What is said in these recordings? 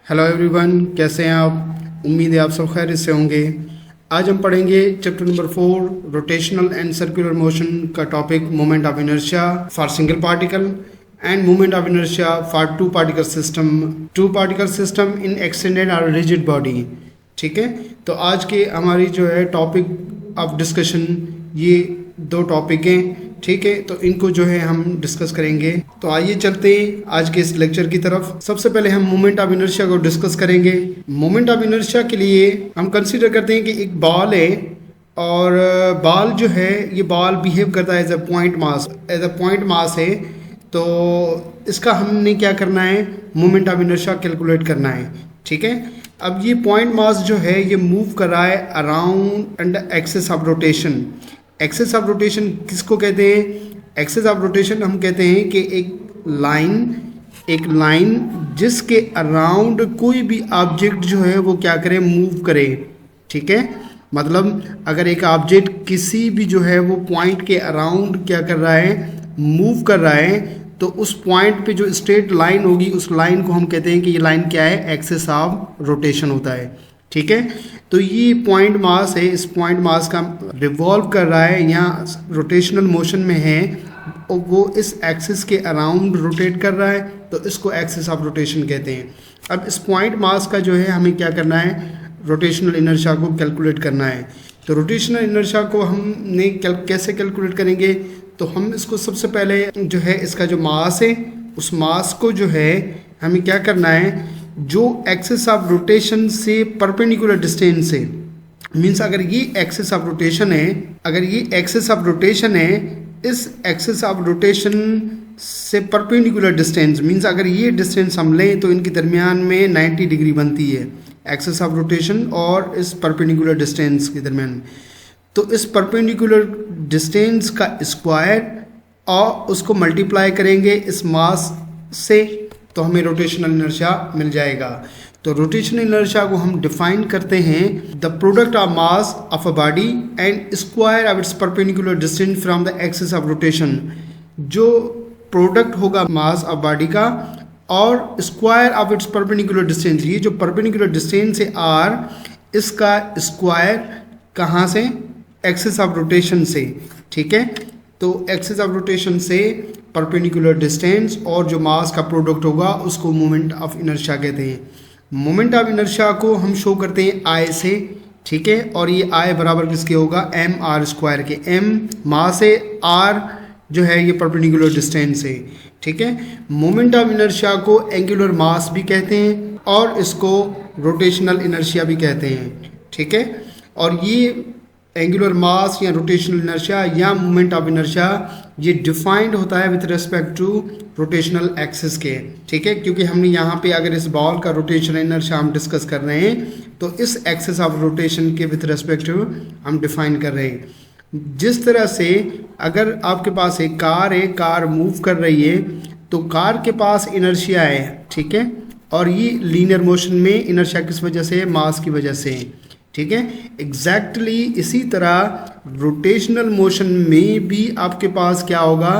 Hello everyone, कैसे हैं आप। उम्मीद है आप सब खैरियत से होंगे। आज हम पढ़ेंगे chapter number 4 rotational and circular motion का topic moment of inertia for single particle and moment of inertia for two particle system in extended और रिजिड बॉडी। ठीक है, तो आज के हमारी जो है टॉपिक ऑफ डिस्कशन ये दो टॉपिक हैं। ठीक है, तो इनको जो है हम डिस्कस करेंगे। तो आइए चलते हैं आज के इस लेक्चर की तरफ। सबसे पहले हम मोमेंट ऑफ इनर्शिया को डिस्कस करेंगे। मोमेंट ऑफ इनर्शिया के लिए हम कंसीडर करते हैं कि एक बॉल है और बॉल जो है ये बॉल बिहेव करता है एज अ पॉइंट मास है। तो इसका हमने क्या करना है, मोमेंट ऑफ इनर्शिया कैलकुलेट करना है। ठीक है, अब ये पॉइंट मास जो है ये मूव कर रहा है around under axis of rotation. Axis of rotation किसको कहते हैं? एक्सिस ऑफ रोटेशन हम कहते हैं कि एक लाइन जिसके अराउंड कोई भी ऑब्जेक्ट जो है वो क्या करे, मूव करे। ठीक है, मतलब अगर एक ऑब्जेक्ट किसी भी जो है वो पॉइंट के अराउंड क्या कर रहा है, मूव कर रहा है, तो उस पॉइंट पे जो स्ट्रेट लाइन होगी उस लाइन को हम कहते हैं कि ये लाइन क्या है, एक्सिस ऑफ रोटेशन होता है। ठीक है, तो ये पॉइंट मास है, इस पॉइंट मास का रिवॉल्व कर रहा है, यहाँ रोटेशनल मोशन में है और वो इस एक्सिस के अराउंड रोटेट कर रहा है, तो इसको एक्सिस ऑफ रोटेशन कहते हैं। अब इस पॉइंट मास का जो है हमें क्या करना है, रोटेशनल इनर्शिया को कैलकुलेट करना है। तो रोटेशनल इनर्शिया को हमने कैसे कैलकुलेट करेंगे, तो हम इसको सबसे पहले जो है इसका जो मास है उस मास को जो है हमें क्या करना है, जो एक्सिस ऑफ रोटेशन से परपेंडिकुलर डिस्टेंस है, मीन्स अगर ये एक्सिस ऑफ रोटेशन है, इस एक्सिस ऑफ रोटेशन से परपेंडिकुलर डिस्टेंस मीन्स अगर ये डिस्टेंस हम लें तो इनके दरमियान में 90 डिग्री बनती है, एक्सिस ऑफ रोटेशन और इस परपेंडिकुलर डिस्टेंस के दरमियान में। तो इस परपेंडिकुलर डिस्टेंस का स्क्वायर और उसको मल्टीप्लाई करेंगे इस मास से, तो हमें रोटेशनल इनर्शिया मिल जाएगा। तो रोटेशनल इनर्शिया को हम डिफाइन करते हैं the product of mass of a body and square of it's perpendicular distance from the axis of rotation. जो प्रोडक्ट होगा मास ऑफ बॉडी का और square of it's perpendicular distance, ये जो परपेंडिकुलर डिस्टेंस है आर, इसका स्क्वायर कहाँ से, एक्सिस ऑफ रोटेशन से। ठीक है, तो एक्सिस ऑफ रोटेशन से परपेंडिकुलर डिस्टेंस और जो मास का प्रोडक्ट होगा उसको मोमेंट ऑफ इनर्शिया कहते हैं। मोमेंट ऑफ इनर्शिया को हम शो करते हैं आई से। ठीक है, और ये आई बराबर किसके होगा, एम आर स्क्वायर के। एम मास है, आर जो है ये परपेंडिकुलर डिस्टेंस है। ठीक है, मोमेंट ऑफ इनर्शिया को एंगुलर मास भी कहते हैं और इसको रोटेशनल इनर्शिया भी कहते हैं। ठीक है, और ये एंगुलर मास या रोटेशनल इनर्शिया या मोमेंट ऑफ इनर्शिया ये डिफाइंड होता है with respect to rotational axis के। ठीक है, क्योंकि हमने यहाँ पे अगर इस बॉल का रोटेशनल इनर्शिया हम डिस्कस कर रहे हैं तो इस एक्सिस ऑफ रोटेशन के विथ रिस्पेक्ट टू हम डिफाइन कर रहे हैं। जिस तरह से अगर आपके पास एक कार है, कार मूव कर रही है, तो कार के पास इनर्शिया है। ठीक है, और ये लीनियर मोशन में इनर्शिया किस वजह से, मास की वजह से। ठीक है, एग्जैक्टली इसी तरह रोटेशनल मोशन में भी आपके पास क्या होगा,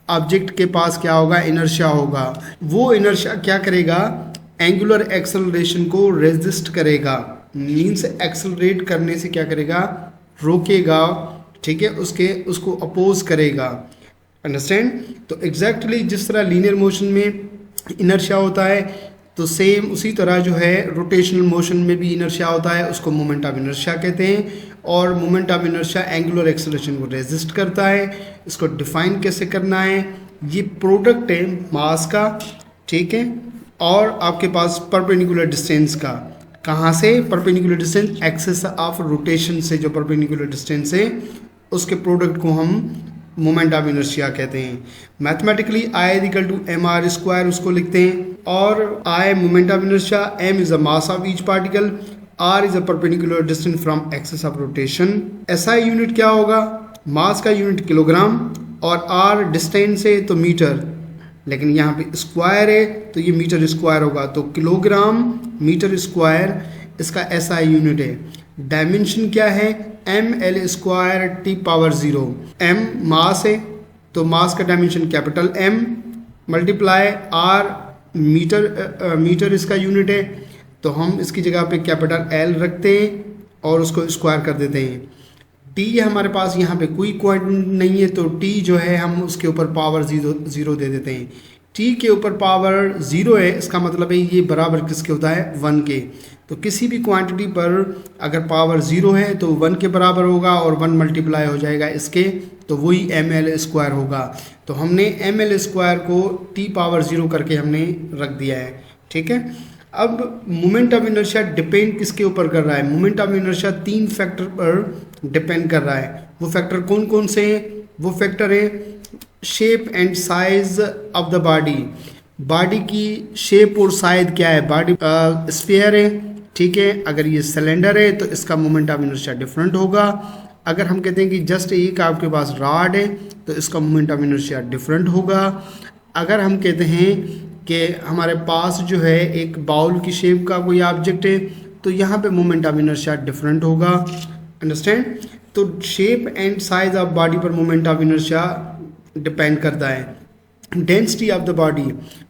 ऑब्जेक्ट के पास क्या होगा, इनर्शिया होगा। वो इनर्शिया क्या करेगा, एंगुलर एक्सेलरेशन को रेजिस्ट करेगा, मीन्स एक्सेलरेट करने से क्या करेगा, रोकेगा। ठीक है, उसको अपोज करेगा। अंडरस्टैंड? तो एग्जैक्टली जिस तरह लीनियर मोशन में इनर्शिया होता है तो सेम उसी तरह जो है रोटेशनल मोशन में भी इनर्शिया होता है, उसको मोमेंट ऑफ इनर्शिया कहते हैं। और moment of inertia angular acceleration को रेजिस्ट करता है। इसको डिफाइन कैसे करना है, ये प्रोडक्ट है मास का। ठीक है, और आपके पास परपेंडिकुलर डिस्टेंस का, कहाँ से, perpendicular distance axis of rotation से जो परपेंडिकुलर डिस्टेंस है उसके प्रोडक्ट को हम मोमेंट ऑफ इनर्शिया कहते हैं। Mathematically I equal to M R square उसको लिखते हैं, और I moment of inertia, M is the mass of each particle, R is a perpendicular distance from axis of rotation. SI unit क्या होगा, mass का unit kilogram और R distance है तो मीटर, लेकिन यहाँ पे स्क्वायर है तो ये मीटर स्क्वायर होगा, तो किलोग्राम मीटर स्क्वायर इसका एसआई यूनिट है। डायमेंशन क्या है, M L square T power 0। M mass है तो मास का dimension capital M multiply R metre इसका यूनिट है, तो हम इसकी जगह पे कैपिटल एल रखते हैं और उसको स्क्वायर कर देते हैं। टी हमारे पास यहाँ पे कोई क्वांटिटी नहीं है, तो टी जो है हम उसके ऊपर पावर ज़ीरो दे देते हैं। टी के ऊपर पावर 0 है, इसका मतलब है ये बराबर किसके होता है, 1 के। तो किसी भी क्वांटिटी पर अगर पावर 0 है तो 1 के बराबर होगा और 1 मल्टीप्लाई हो जाएगा इसके, तो वही ml² होगा। तो हमने ml² को t पावर 0 करके हमने रख दिया है, ठीक है। अब मोमेंट ऑफ इनर्शिया डिपेंड किसके ऊपर कर रहा है? मोमेंट ऑफ इनर्शिया 3 फैक्टर पर डिपेंड कर रहा है। वो फैक्टर कौन कौन से हैं? वो फैक्टर है shape and size of the body की शेप और साइज क्या है? बॉडी स्फीयर है, ठीक है। अगर ये सिलेंडर है तो इसका मोमेंट ऑफ इनर्शिया डिफरेंट होगा। अगर हम कहते हैं कि जस्ट एक आपके पास रॉड है तो इसका मोमेंट ऑफ इनर्शिया डिफरेंट होगा। अगर हम कहते हैं कि हमारे पास जो है एक बाउल की शेप का कोई ऑब्जेक्ट है तो यहाँ पे मोमेंट ऑफ इनर्शिया डिफरेंट होगा। अंडरस्टैंड? तो shape and size of body पर मोमेंट ऑफ इनर्शिया डिपेंड करता है। डेंसिटी ऑफ द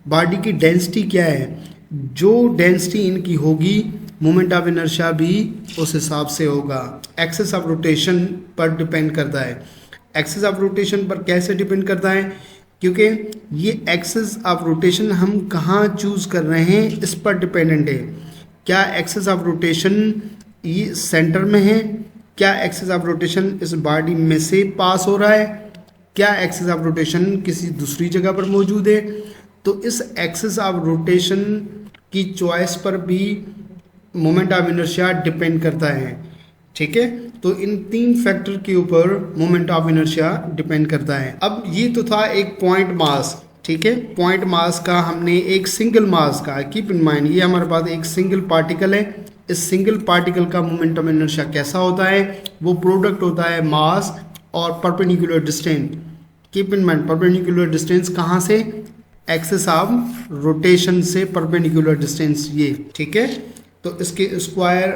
बॉडी की डेंसिटी क्या है? जो डेंसिटी इनकी होगी मोमेंट ऑफ इनर्शिया भी उस हिसाब से होगा। एक्सिस ऑफ रोटेशन पर डिपेंड करता है। एक्सिस ऑफ रोटेशन पर कैसे डिपेंड करता है? क्योंकि ये एक्सिस ऑफ रोटेशन हम कहाँ चूज़ कर रहे हैं इस पर डिपेंडेंट है। क्या एक्सिस ऑफ रोटेशन ये सेंटर में है? क्या एक्सिस ऑफ रोटेशन इस बॉडी में से पास हो रहा है? क्या एक्सिस ऑफ रोटेशन किसी दूसरी जगह पर मौजूद है? तो इस एक्सिस ऑफ रोटेशन की चॉइस पर भी मोमेंट ऑफ इनर्शिया डिपेंड करता है, ठीक है। तो इन 3 फैक्टर के ऊपर मोमेंट ऑफ इनर्शिया डिपेंड करता है। अब ये तो था एक पॉइंट मास, ठीक है। पॉइंट मास का हमने एक सिंगल मास का, कीप इन माइंड ये हमारे पास एक सिंगल पार्टिकल है। इस सिंगल पार्टिकल का मोमेंट ऑफ इनर्शिया कैसा होता है? वो प्रोडक्ट होता है मास और perpendicular distance. Keep in mind perpendicular distance कहाँ से? एक्सिस ऑफ रोटेशन से परपेंडिकुलर डिस्टेंस ये, ठीक है। तो इसके स्क्वायर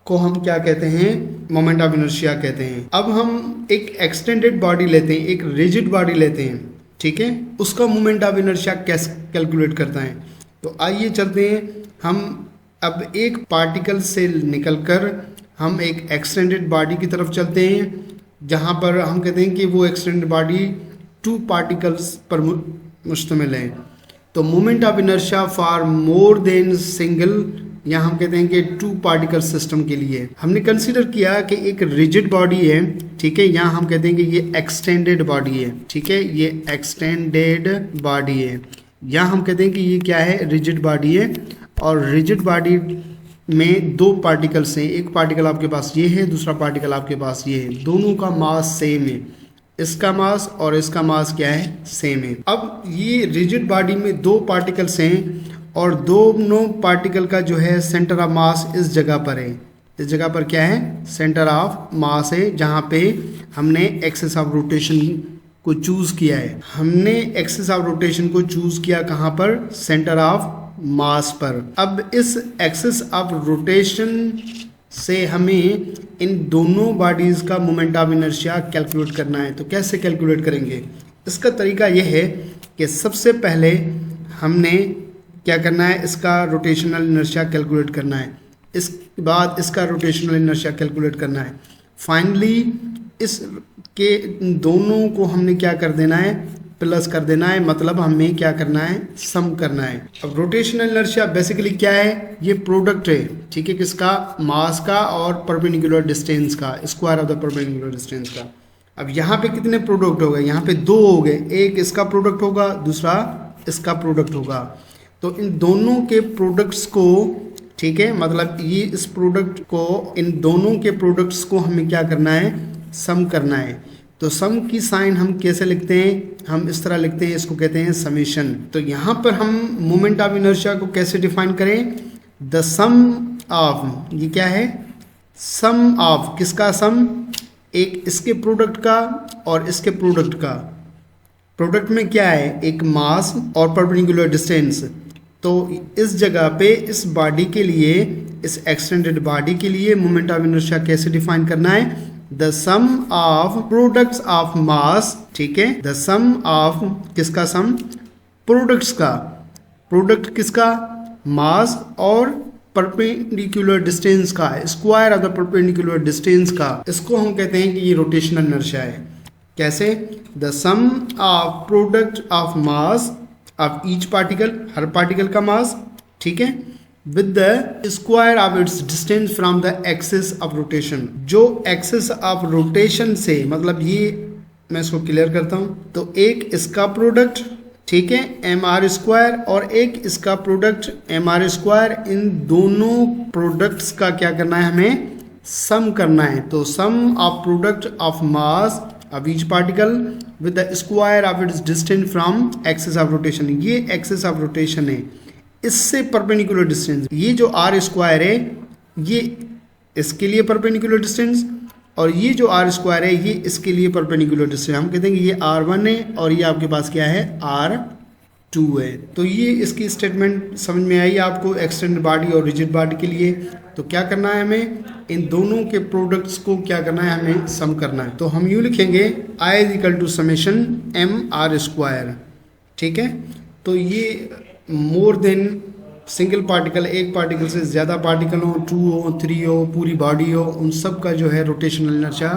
को हम क्या कहते हैं? मोमेंट ऑफ इनर्शिया कहते हैं। अब हम एक एक्सटेंडेड बॉडी लेते हैं, एक रिजिड बॉडी लेते हैं, ठीक है। उसका मोमेंट ऑफ इनर्शिया कैसे कैलकुलेट करता है? तो आइए चलते हैं हम अब एक पार्टिकल से निकलकर हम एक एक्सटेंडेड बॉडी की तरफ चलते हैं, जहाँ पर हम कहते हैं कि वो एक्सटेंडेड बॉडी 2 पार्टिकल्स पर मुश्तमिल है। तो moment of inertia for more than single, यहाँ हम कहते हैं कि 2 पार्टिकल सिस्टम के लिए हमने कंसीडर किया कि एक रिजिड बॉडी है, ठीक है। यहाँ हम कहते हैं कि ये एक्सटेंडेड बॉडी है, ठीक है। ये एक्सटेंडेड बॉडी है। यहाँ हम कहते हैं कि ये क्या है? रिजिड बॉडी है। और रिजिड बॉडी में 2 पार्टिकल्स हैं। एक पार्टिकल आपके पास ये है, दूसरा पार्टिकल आपके पास ये है। दोनों का मास सेम है। इसका मास और इसका मास क्या है? सेम है। अब ये रिजिड बॉडी में 2 पार्टिकल्स हैं और दोनों पार्टिकल का जो है सेंटर ऑफ मास इस जगह पर है। इस जगह पर क्या है? सेंटर ऑफ मास है, जहाँ पे हमने एक्सिस ऑफ रोटेशन को चूज किया है। हमने एक्सिस ऑफ रोटेशन को चूज किया कहाँ पर? सेंटर ऑफ मास पर। अब इस एक्सिस ऑफ रोटेशन से हमें इन दोनों बॉडीज का मोमेंट ऑफ इनर्शिया कैलकुलेट करना है। तो कैसे कैलकुलेट करेंगे? इसका तरीका यह है कि सबसे पहले हमने क्या करना है? इसका रोटेशनल इनर्शिया कैलकुलेट करना है। इसके बाद इसका रोटेशनल इनर्शिया कैलकुलेट करना है। फाइनली इस के दोनों को हमने क्या कर देना है? प्लस कर देना है। मतलब हमें क्या करना है? सम करना है। अब रोटेशनल इनर्शिया बेसिकली क्या है? ये प्रोडक्ट है, ठीक है, किसका? मास का और परपेंडिकुलर डिस्टेंस का, square of the perpendicular distance का। अब यहाँ पे कितने प्रोडक्ट हो गए? यहाँ पे 2 हो गए। एक इसका प्रोडक्ट होगा, दूसरा इसका प्रोडक्ट होगा। तो इन दोनों के प्रोडक्ट्स को, ठीक है, मतलब ये इस प्रोडक्ट को, इन दोनों के प्रोडक्ट्स को हमें क्या करना है? सम करना है। तो सम की साइन हम कैसे लिखते हैं? हम इस तरह लिखते हैं, इसको कहते हैं समेशन। तो यहाँ पर हम मोमेंट ऑफ इनर्शिया को कैसे डिफाइन करें? द सम ऑफ, ये क्या है? सम ऑफ किसका सम? एक इसके प्रोडक्ट का और इसके प्रोडक्ट का। प्रोडक्ट में क्या है? एक मास और परपेंडिकुलर डिस्टेंस। तो इस जगह पे इस बॉडी के लिए, इस एक्सटेंडेड बॉडी के लिए मोमेंट ऑफ इनर्शिया कैसे डिफाइन करना है? The sum of products of mass, ठीक है। द सम ऑफ किसका सम? प्रोडक्ट्स का प्रोडक्ट किसका, मास और परपेंडिकुलर डिस्टेंस का, square of the perpendicular distance का, इसको हम कहते हैं कि ये रोटेशनल इनर्शिया है। कैसे, the sum of product of mass of each particle, हर पार्टिकल का मास, ठीक है, with the square of its distance from the axis of rotation. जो एक्सिस ऑफ रोटेशन से, मतलब ये मैं इसको क्लियर करता हूं, तो एक इसका प्रोडक्ट, ठीक है, एम आर स्क्वायर, और एक इसका प्रोडक्ट एम आर स्क्वायर, इन दोनों प्रोडक्ट्स का क्या करना है, हमें सम करना है। तो sum of product of mass of each particle with the square of its distance from axis of rotation, ये एक्सिस ऑफ रोटेशन है, इससे परपेंडिकुलर डिस्टेंस, ये जो आर स्क्वायर है ये इसके लिए परपेंडिकुलर डिस्टेंस, और ये जो आर स्क्वायर है ये इसके लिए परपेंडिकुलर डिस्टेंस। हम कहते हैं कि ये R1 है और ये आपके पास क्या है, R2 है। तो ये इसकी स्टेटमेंट समझ में आई आपको, एक्सटेंडेड बॉडी और रिजिड बॉडी के लिए। तो क्या करना है, हमें इन दोनों के प्रोडक्ट्स को क्या करना है, हमें सम करना है। तो हम यूँ लिखेंगे I = समेशन mr², ठीक है। तो ये मोर देन सिंगल पार्टिकल, एक पार्टिकल से ज़्यादा पार्टिकल हो, 2 हो, 3 हो, पूरी बॉडी हो, उन सब का जो है रोटेशनल इनर्शिया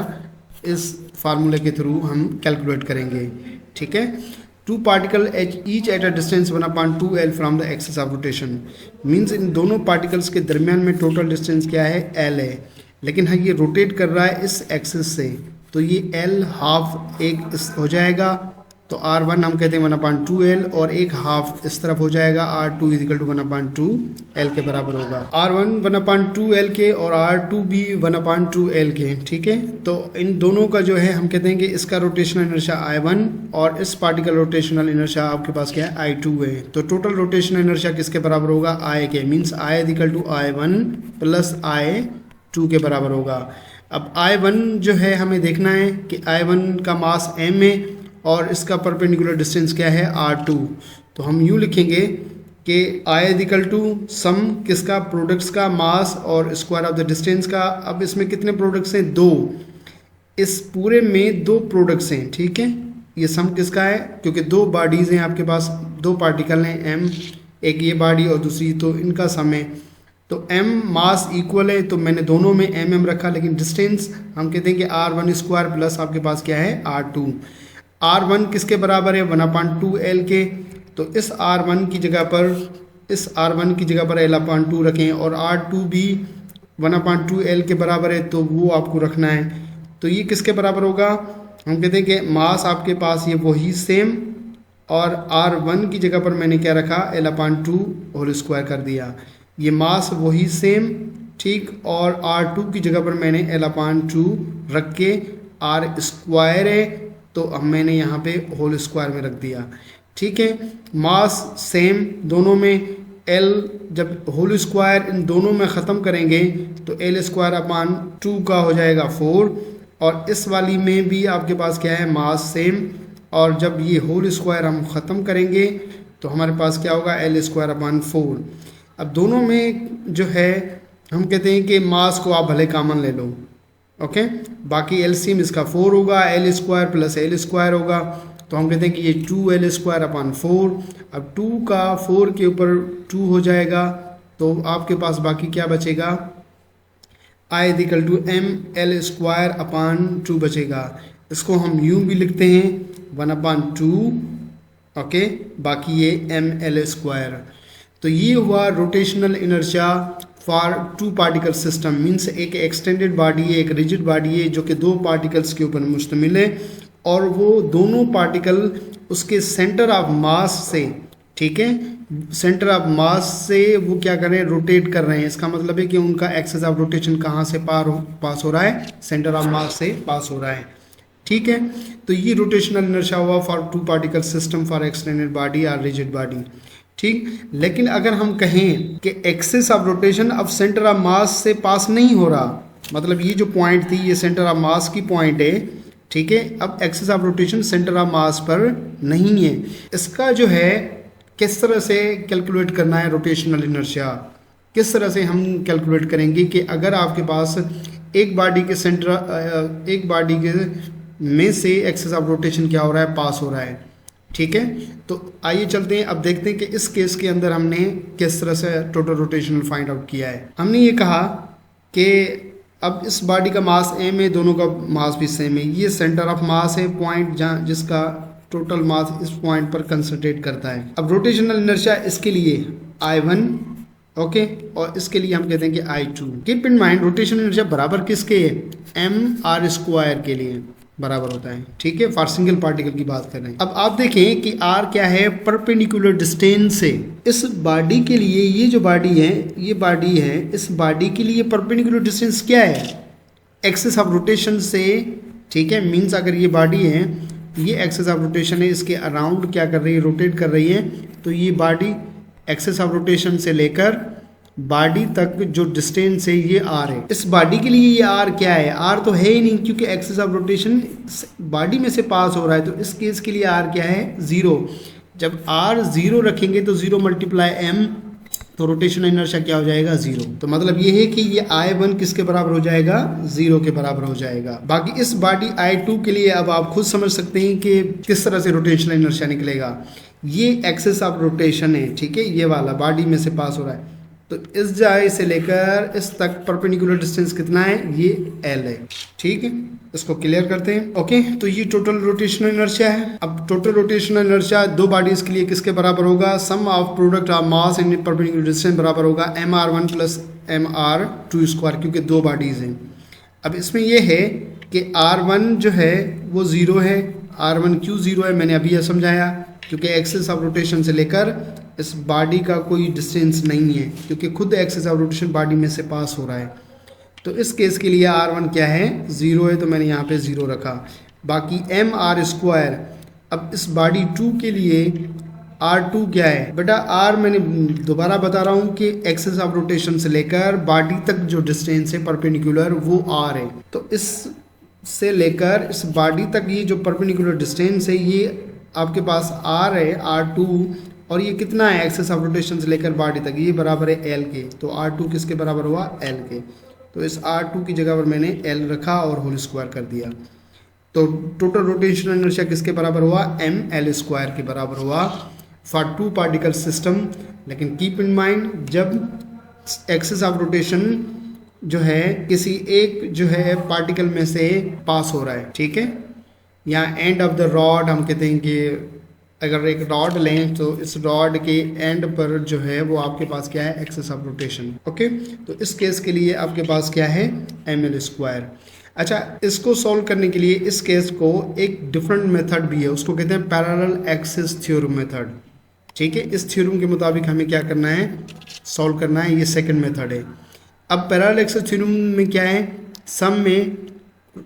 इस फार्मूले के थ्रू हम कैलकुलेट करेंगे, ठीक है। 2 particle each at a distance 1/2L from the axis of rotation, means in दोनों पार्टिकल्स के दरमियान में टोटल डिस्टेंस क्या है, L है, लेकिन हाँ ये रोटेट कर रहा है इस एक्सिस से, तो ये L हाफ एक हो जाएगा, तो R1 हम कहते हैं 1/2L, और एक हाफ इस तरफ हो जाएगा, R2 = 1/2L के बराबर होगा। R1 1/2L के और R2 भी 1/2L के, ठीक है। तो इन दोनों का जो है हम कहते हैं कि इसका रोटेशनल इनर्शिया I1 और इस पार्टिकल रोटेशनल इनर्शिया आपके पास क्या है, I2 है। तो टोटल रोटेशनल इनर्शिया किसके बराबर होगा, I के, मीन्स I = I1 + I2 के बराबर होगा। अब I1 जो है हमें देखना है कि I1 का मास m है और इसका परपेंडिकुलर डिस्टेंस क्या है, R2। तो हम यूँ लिखेंगे कि I = सम किसका, प्रोडक्ट्स का, मास और स्क्वायर ऑफ द डिस्टेंस का। अब इसमें कितने प्रोडक्ट्स हैं, 2, इस पूरे में 2 प्रोडक्ट्स हैं, ठीक है। ये सम किसका है, क्योंकि 2 बॉडीज़ हैं आपके पास, 2 पार्टिकल हैं m, एक ये बॉडी और दूसरी, तो इनका सम है। तो m मास इक्वल है, तो मैंने दोनों में mm रखा, लेकिन डिस्टेंस हम कहते हैं कि R1² प्लस आपके पास क्या है, R2। R1 किसके बराबर है, 1/2L के, तो इस R1 की जगह पर L/2 रखें, और R2 भी 1/2L के बराबर है, तो वो आपको रखना है। तो ये किसके बराबर होगा, हम कहते हैं कि मास आपके पास ये वही सेम, और R1 की जगह पर मैंने क्या रखा, L/2² कर दिया, ये मास वही सेम, ठीक, और R2 की जगह पर मैंने L/2 रख के R² है, तो अब मैंने यहाँ पे होल² में रख दिया, ठीक है। मास सेम दोनों में, L जब होल² इन दोनों में ख़त्म करेंगे तो L²/2 का हो जाएगा 4, और इस वाली में भी आपके पास क्या है, मास सेम, और जब ये होल² हम ख़त्म करेंगे तो हमारे पास क्या होगा, L²/4। अब दोनों में जो है हम कहते हैं कि मास को आप भले कॉमन ले लो, ओके, बाकी एलसीएम इसका 4 होगा, L² + L² होगा, तो हम कहते हैं कि ये 2L²/4। अब 2 का 4 के ऊपर 2 हो जाएगा, तो आपके पास बाकी क्या बचेगा, I = mL²/2 बचेगा। इसको हम यूँ भी लिखते हैं 1/2, ओके, बाकी ये mL²। तो ये हुआ rotational inertia for 2 particle system, means एक एक्सटेंडेड बॉडी है, एक रिजिड बॉडी है, जो कि 2 पार्टिकल्स के ऊपर मुश्तमिल है, और वो दोनों पार्टिकल उसके सेंटर ऑफ मास से, ठीक है, सेंटर ऑफ मास से वो क्या कर रहे हैं, रोटेट कर रहे हैं। इसका मतलब है कि उनका एक्सिस ऑफ रोटेशन कहाँ से पास हो रहा है, सेंटर ऑफ मास से पास हो रहा है, ठीक है। तो ये रोटेशनल इनर्शिया हुआ for 2 particle system for extended body और रिजिड बॉडी, ठीक। लेकिन अगर हम कहें कि एक्सिस ऑफ रोटेशन अब सेंटर ऑफ मास से पास नहीं हो रहा, मतलब ये जो पॉइंट थी ये सेंटर ऑफ मास की पॉइंट है, ठीक है, अब axis of rotation centre of mass पर नहीं है। इसका जो है किस तरह से कैलकुलेट करना है रोटेशनल इनर्शिया, किस तरह से हम कैलकुलेट करेंगे कि अगर आपके पास एक बॉडी के सेंटर, एक बॉडी के में से एक्सिस ऑफ रोटेशन क्या हो रहा है, पास हो रहा है, ठीक है। तो आइए चलते हैं, अब देखते हैं कि इस केस के अंदर हमने किस तरह से टोटल रोटेशनल फाइंड आउट किया है। हमने ये कहा कि अब इस बॉडी का मास m है, दोनों का मास भी सेम है, ये सेंटर ऑफ मास है, पॉइंट जहाँ जिसका टोटल मास इस पॉइंट पर कंसंट्रेट करता है। अब रोटेशनल इनर्शिया इसके लिए I1, ओके, और इसके लिए हम कहते हैं कि I2। Keep in mind rotational inertia बराबर किसके है, mr² के लिए बराबर होता है, ठीक है, फॉर सिंगल पार्टिकल की बात कर रहे हैं। अब आप देखें कि r क्या है, परपेंडिकुलर डिस्टेंस से इस बॉडी के लिए, ये जो बॉडी है, ये बॉडी है, इस बॉडी के लिए परपेंडिकुलर डिस्टेंस क्या है, एक्सिस ऑफ रोटेशन से, ठीक है, मींस अगर ये बॉडी है, ये एक्सिस ऑफ रोटेशन है, इसके अराउंड क्या कर रही है, रोटेट कर रही है, तो ये बॉडी एक्सिस ऑफ रोटेशन से लेकर बॉडी तक जो डिस्टेंस है ये r है। इस बॉडी के लिए ये r क्या है, r तो है ही नहीं, क्योंकि एक्सिस ऑफ रोटेशन बॉडी में से पास हो रहा है, तो इस केस के लिए r क्या है, 0। जब r 0 रखेंगे तो 0 × m, तो रोटेशनल इनर्शिया क्या हो जाएगा, 0। तो मतलब ये है कि ये I1 किसके बराबर हो जाएगा, 0 के बराबर हो जाएगा। बाकी इस बॉडी I2 के लिए अब आप खुद समझ सकते हैं कि किस तरह से रोटेशनल इनर्शिया निकलेगा। ये एक्सिस ऑफ रोटेशन है, ठीक है, ये वाला बॉडी में से पास हो रहा है, तो इस जगह से लेकर इस तक परपेंडिकुलर डिस्टेंस कितना है, ये L है, ठीक है। इसको क्लियर करते हैं, ओके। तो ये टोटल रोटेशनल इनर्शिया है। अब टोटल रोटेशनल इनर्शिया दो बॉडीज के लिए किसके बराबर होगा, sum of product of mass and perpendicular distance बराबर होगा mr1 + mr2², क्योंकि दो बॉडीज हैं। अब इसमें यह है कि r1 जो है वो 0 है। r1 क्यों 0 है, मैंने अभी यह समझाया, क्योंकि एक्सिस ऑफ रोटेशन से लेकर इस बॉडी का कोई डिस्टेंस नहीं है, क्योंकि खुद एक्सिस ऑफ रोटेशन बॉडी में से पास हो रहा है। तो इस केस के लिए r1 क्या है, 0 है, तो मैंने यहाँ पे 0 रखा। बाकी mr², अब इस बॉडी 2 के लिए r2 क्या है, बेटा r मैंने दोबारा बता रहा हूँ कि एक्सिस ऑफ रोटेशन से लेकर बॉडी तक जो डिस्टेंस है परपेंडिकुलर, वो r है। तो इस से लेकर इस बॉडी तक ये जो परपेंडिकुलर डिस्टेंस है, ये आपके पास r है, r2, और ये कितना है, एक्सिस ऑफ रोटेशन से लेकर बॉडी तक, ये बराबर है L के। तो R2 किसके बराबर हुआ, L के। तो इस R2 की जगह पर मैंने L रखा और होल स्क्वायर कर दिया। तो टोटल रोटेशनल इनर्शिया किसके बराबर हुआ, mL² के बराबर हुआ फॉर 2 पार्टिकल सिस्टम। लेकिन कीप इन माइंड, जब एक्सिस ऑफ रोटेशन जो है किसी एक जो है पार्टिकल में से पास हो रहा है, ठीक है, या एंड ऑफ द रॉड, हम कहते हैं कि अगर एक रॉड लें तो इस रॉड के एंड पर जो है वो आपके पास क्या है, एक्सिस ऑफ रोटेशन, ओके। तो इस केस के लिए आपके पास क्या है, mL²। अच्छा, इसको सॉल्व करने के लिए इस केस को एक डिफरेंट मेथड भी है, उसको कहते हैं पैरेलल एक्सिस थ्योरम मेथड, ठीक है। इस थ्योरम के मुताबिक हमें क्या करना है, सॉल्व करना है। ये सेकंड मेथड है। अब पैरेलल एक्सिस थ्योरम में क्या है, सम में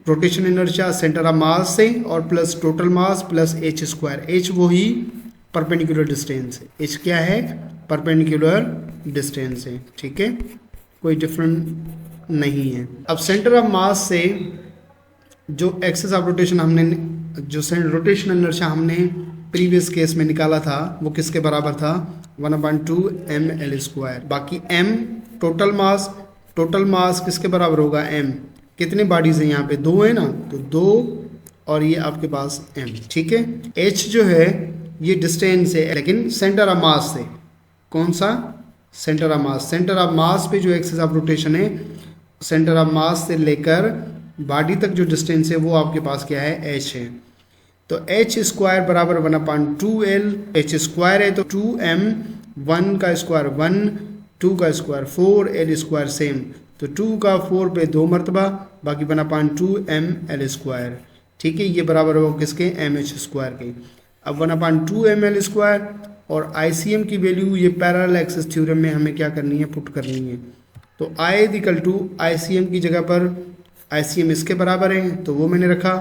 rotation inertia centre of mass से और plus total mass plus h²। h वो ही परपेंडिकुलर डिस्टेंस है, h क्या है, परपेंडिकुलर डिस्टेंस है, ठीक है, कोई डिफरेंट नहीं है। अब सेंटर ऑफ मास से जो एक्सिस ऑफ रोटेशन हमने, जो रोटेशन इनर्शिया हमने प्रीवियस केस में निकाला था, वो किसके बराबर था, 1/2 mL²। बाकी m टोटल मास किसके बराबर होगा, m। कितने बॉडीज हैं यहाँ पे, 2 है ना, तो 2 और ये आपके पास m, ठीक है। h जो है ये डिस्टेंस है, लेकिन सेंटर ऑफ मास से, कौन सा, सेंटर ऑफ मास पे जो एक्सिस ऑफ रोटेशन है, सेंटर ऑफ मास से लेकर बॉडी तक जो डिस्टेंस है वो आपके पास क्या है, h है। तो h² बराबर 1/2L, h² है तो 2m, 1 का स्क्वायर 1, 2 का स्क्वायर 4, L² सेम, तो 2 का 4 पे 2 मरतबा, बाकी 1/2 mL², ठीक है। ये बराबर होगा किसके, mH² के। अब 1/2 mL² और ICM की वैल्यू ये पैरेलल एक्सिस थ्योरम में हमें क्या करनी है, पुट करनी है। तो I = ICM की जगह पर ICM इसके बराबर है, तो वो मैंने रखा।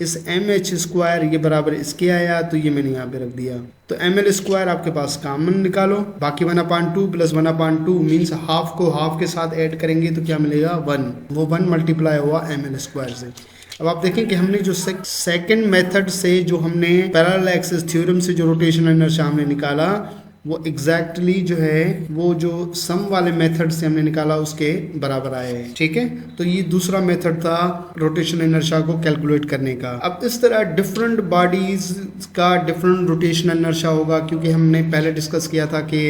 इस mH² ये बराबर इसके आया, तो ये मैंने यहाँ पे रख दिया। तो mL² आपके पास कॉमन निकालो, बाकी 1/2 + 1/2 मीन्स हाफ को हाफ के साथ ऐड करेंगे तो क्या मिलेगा, 1, वो 1 मल्टीप्लाई हुआ mL² से। अब आप देखें कि हमने जो सेकंड मेथड से जो हमने पैरेलल एक्सिस थ्योरम से जो रोटेशनल इनर्शिया हमने निकाला, वो एग्जैक्टली जो है वो जो सम वाले मेथड से हमने निकाला उसके बराबर आए हैं। ठीक है, तो ये दूसरा मेथड था रोटेशन इनर्शिया को कैलकुलेट करने का। अब इस तरह डिफरेंट बॉडीज का डिफरेंट रोटेशन इनर्शिया होगा, क्योंकि हमने पहले डिस्कस किया था कि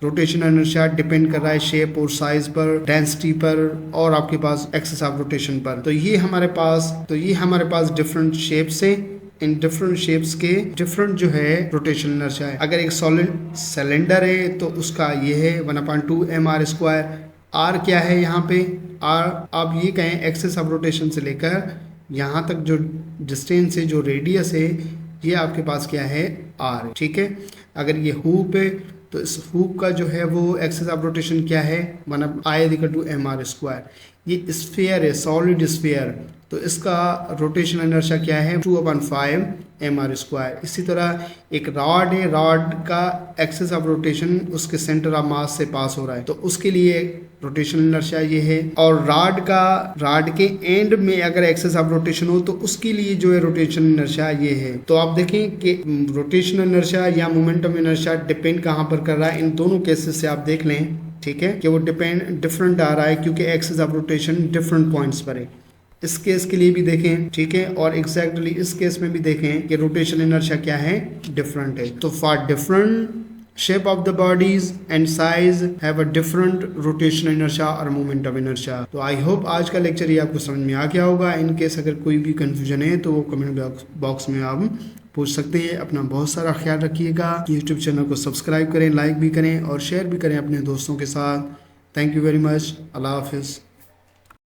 रोटेशन इनर्शिया डिपेंड कर रहा है शेप और साइज पर, डेंसिटी पर और आपके पास एक्सिस ऑफ रोटेशन पर। तो ये हमारे पास डिफरेंट शेप्स है, इन डिफरेंट शेप्स के डिफरेंट जो है रोटेशन इनर्शिया है। अगर एक सॉलिड सिलेंडर है तो उसका ये है 1/2 mr²। आर क्या है यहाँ पे, आर आप ये कहें एक्सिस ऑफ रोटेशन से लेकर यहाँ तक जो डिस्टेंस है, जो रेडियस है, ये आपके पास क्या है, आर। ठीक है, अगर ये हुप है तो इस हुप का जो है वो एक्सिस ऑफ रोटेशन क्या है, 1/I = mr²। ये स्फीयर है, सॉलिड स्फीयर, तो इसका रोटेशन इनर्शिया क्या है, 2/5 mr²। इसी तरह एक रॉड है, रॉड का एक्सिस ऑफ रोटेशन उसके सेंटर ऑफ मास से पास हो रहा है, तो उसके लिए रोटेशन इनर्शिया ये है। और रॉड के एंड में अगर एक्सिस ऑफ रोटेशन हो तो उसके लिए जो है रोटेशन इनर्शिया ये है। तो आप देखें कि रोटेशन इनर्शिया या मोमेंटम इनर्शिया डिपेंड कहाँ पर कर रहा है, इन दोनों केसेस से आप देख लें। ठीक है, कि वो डिफरेंट आ रहा है क्योंकि axis of rotation different points पर है। इस केस के लिए भी देखें, ठीक है, और एग्जैक्टली इस केस में भी देखें कि रोटेशन इनर्शिया क्या है, डिफरेंट है। तो for different shape of the bodies and size have a different rotation inertia और momentum inertia। तो आई होप आज का लेक्चर ये आपको समझ में आ गया होगा। इन केस अगर कोई भी कंफ्यूजन है तो वो कमेंट बॉक्स में आप पूछ सकते हैं। अपना बहुत सारा ख्याल रखिएगा। यूट्यूब चैनल को सब्सक्राइब करें, लाइक भी करें और शेयर भी करें अपने दोस्तों के साथ। Thank you very much. अल्लाह हाफिज़।